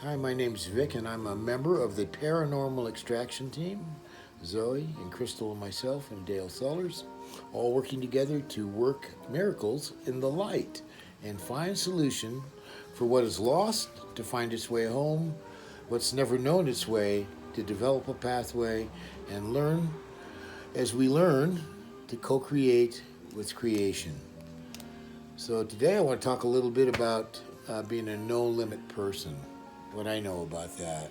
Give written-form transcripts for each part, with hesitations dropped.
Hi, my name's Vic, and I'm a member of the Paranormal Extraction team. Zoe and Crystal and myself and Dale Sellers, all working together to work miracles in the light and find solution for what is lost to find its way home, what's never known its way to develop a pathway, and learn as we learn to co-create with creation. So today I want to talk a little bit about being a no-limit person, what I know about that.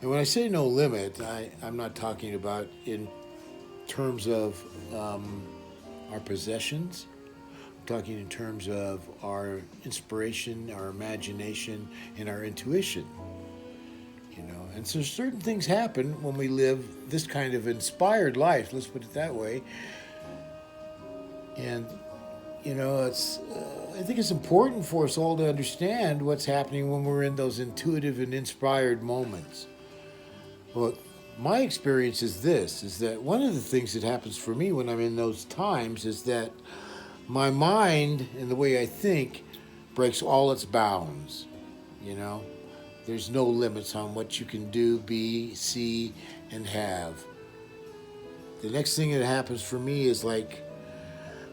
And when I say no limit, I'm not talking about in terms of our possessions. I'm talking in terms of our inspiration, our imagination, and our intuition. And so certain things happen when we live this kind of inspired life. Let's put it that way. And it's. I think it's important for us all to understand what's happening when we're in those intuitive and inspired moments. Well, my experience is this: is that one of the things that happens for me when I'm in those times is that my mind and the way I think breaks all its bounds. You know, there's no limits on what you can do, be, see, and have. The next thing that happens for me is like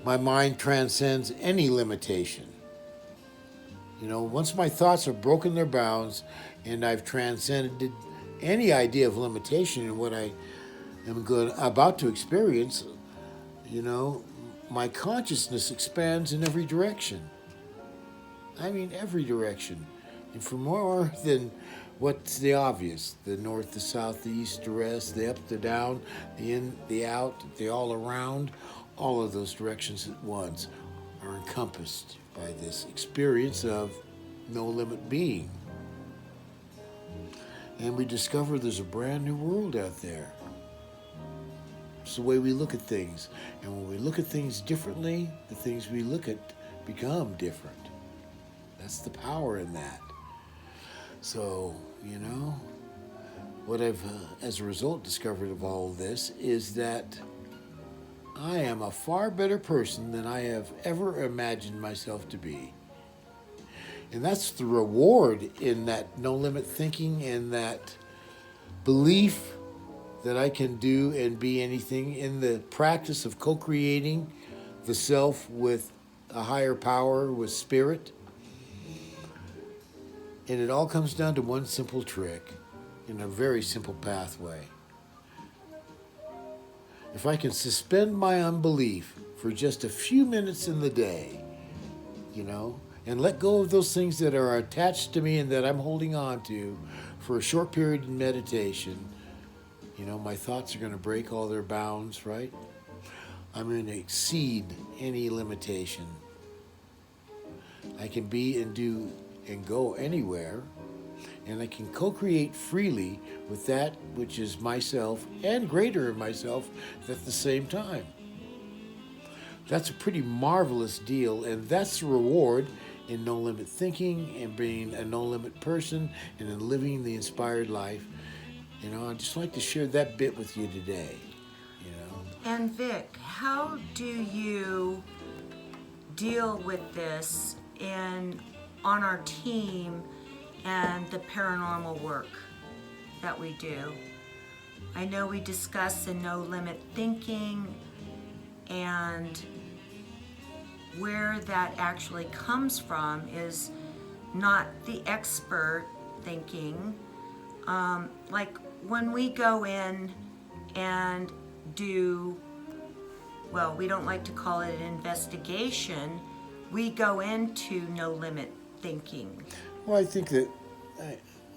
my mind transcends any limitation. Once my thoughts have broken their bounds and I've transcended any idea of limitation in what I am about to experience, my consciousness expands in every direction. I mean, every direction. And for more than what's the obvious, the north, the south, the east, the west, the up, the down, the in, the out, the all around, all of those directions at once are encompassed by this experience of no limit being. And we discover there's a brand new world out there. It's the way we look at things. And when we look at things differently, the things we look at become different. That's the power in that. So, what I've, as a result, discovered of all of this is that I am a far better person than I have ever imagined myself to be. And that's the reward in that no-limit thinking and that belief that I can do and be anything in the practice of co-creating the self with a higher power, with spirit. And it all comes down to one simple trick in a very simple pathway. If I can suspend my unbelief for just a few minutes in the day, and let go of those things that are attached to me and that I'm holding on to for a short period in meditation, my thoughts are going to break all their bounds, right? I'm going to exceed any limitation. I can be and do and go anywhere, and I can co-create freely with that which is myself and greater in myself at the same time. That's a pretty marvelous deal, and that's the reward in no-limit thinking and being a no-limit person and in living the inspired life. I'd just like to share that bit with you today. And Vic, how do you deal with this on our team and the paranormal work that we do? I know we discuss the no-limit thinking and where that actually comes from is not the expert thinking. Like when we go in and do, well, we don't like to call it an investigation, we go into no-limit thinking. Well, I think that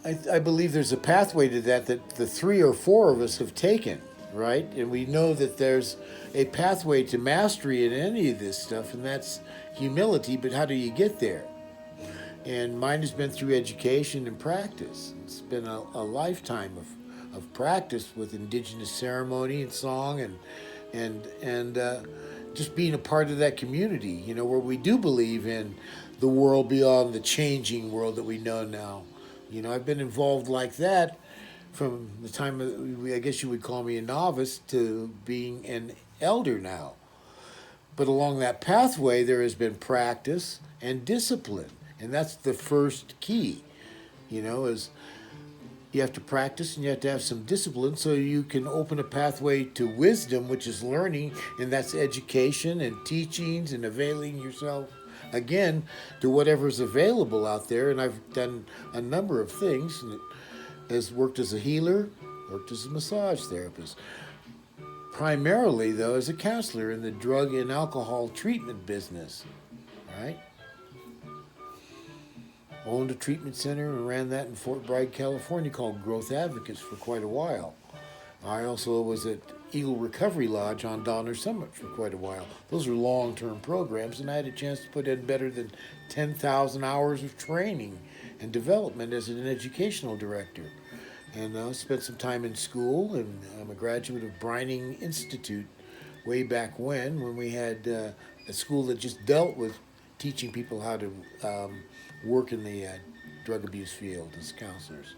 I believe there's a pathway to that the three or four of us have taken, right? And we know that there's a pathway to mastery in any of this stuff, and that's humility, but how do you get there? And mine has been through education and practice. It's been a lifetime of practice with indigenous ceremony and song and just being a part of that community, where we do believe in the world beyond the changing world that we know now. I've been involved like that from the time, I guess you would call me a novice, to being an elder now. But along that pathway, there has been practice and discipline. And that's the first key. is you have to practice and you have to have some discipline so you can open a pathway to wisdom, which is learning, and that's education and teachings and availing yourself again to whatever's available out there. And I've done a number of things, and has worked as a healer, worked as a massage therapist, primarily though as a counselor in the drug and alcohol treatment business, right? Owned a treatment center and ran that in Fort Bragg, California, called Growth Advocates for quite a while. I also was at Eagle Recovery Lodge on Donner Summit for quite a while. Those are long-term programs, and I had a chance to put in better than 10,000 hours of training and development as an educational director. And I spent some time in school, and I'm a graduate of Brining Institute way back when we had a school that just dealt with teaching people how to work in the drug abuse field as counselors.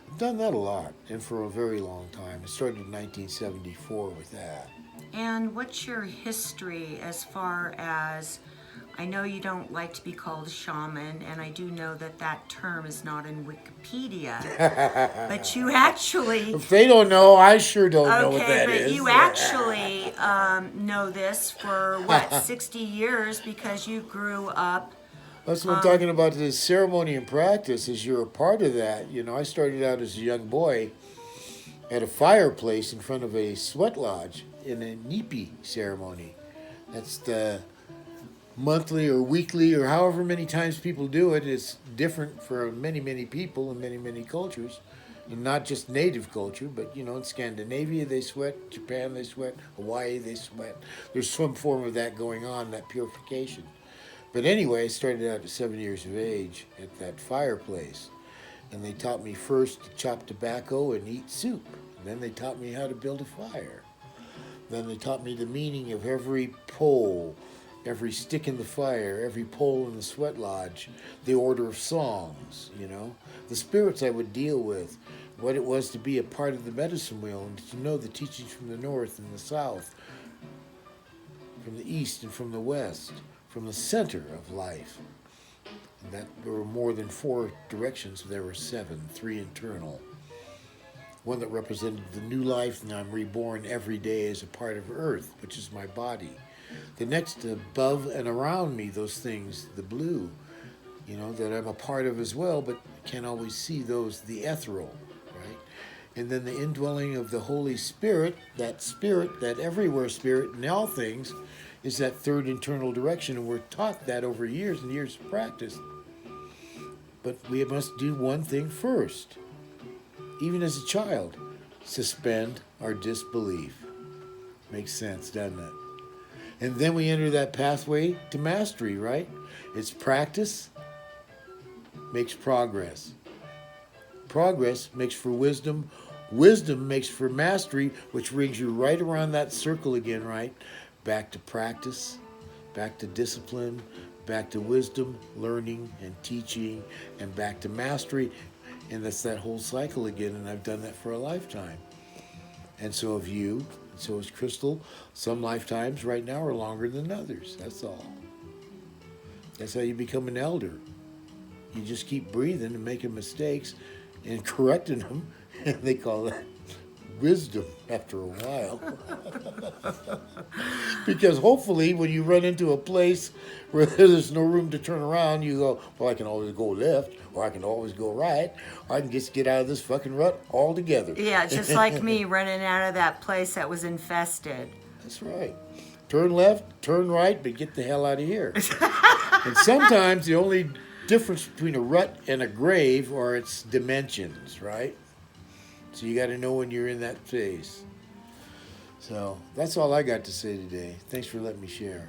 I've done that a lot, and for a very long time. I started in 1974 with that. And what's your history as far as, I know you don't like to be called a shaman, and I do know that that term is not in Wikipedia, but you actually... If they don't know, I sure don't know what that is. Okay, but you actually know this for, 60 years, because you grew up... That's what I'm talking about, the ceremony and practice, is you're a part of that. I started out as a young boy at a fireplace in front of a sweat lodge in a nipi ceremony. That's the monthly or weekly or however many times people do it. It's different for many, many people in many, many cultures. And not just native culture, but, in Scandinavia they sweat, Japan they sweat, Hawaii they sweat. There's some form of that going on, that purification. But anyway, I started out at 7 years of age at that fireplace. And they taught me first to chop tobacco and eat soup. And then they taught me how to build a fire. Then they taught me the meaning of every pole, every stick in the fire, every pole in the sweat lodge, the order of songs, the spirits I would deal with, what it was to be a part of the medicine wheel, and to know the teachings from the north and the south, from the east and from the west, from the center of life. And that there were more than 4 directions, there were 7, 3 internal. One that represented the new life, and I'm reborn every day as a part of earth, which is my body. The next, above and around me, those things, the blue, that I'm a part of as well, but can't always see those, the ethereal, right? And then the indwelling of the Holy Spirit, that everywhere spirit in all things, is that third internal direction, and we're taught that over years and years of practice. But we must do one thing first. Even as a child, suspend our disbelief. Makes sense, doesn't it? And then we enter that pathway to mastery, right? It's practice makes progress. Progress makes for wisdom. Wisdom makes for mastery, which brings you right around that circle again, right? Back to practice, back to discipline, back to wisdom, learning and teaching, and back to mastery. And that's that whole cycle again, and I've done that for a lifetime. And so have you, and so has Crystal. Some lifetimes right now are longer than others, that's all. That's how you become an elder. You just keep breathing and making mistakes and correcting them, and they call that wisdom after a while. Because hopefully when you run into a place where there's no room to turn around, you go, well, I can always go left, or I can always go right, or I can just get out of this fucking rut altogether. Yeah, just like me running out of that place that was infested. That's right. Turn left, turn right, but get the hell out of here. And sometimes the only difference between a rut and a grave are its dimensions, right? So you got to know when you're in that phase. So that's all I got to say today. Thanks for letting me share.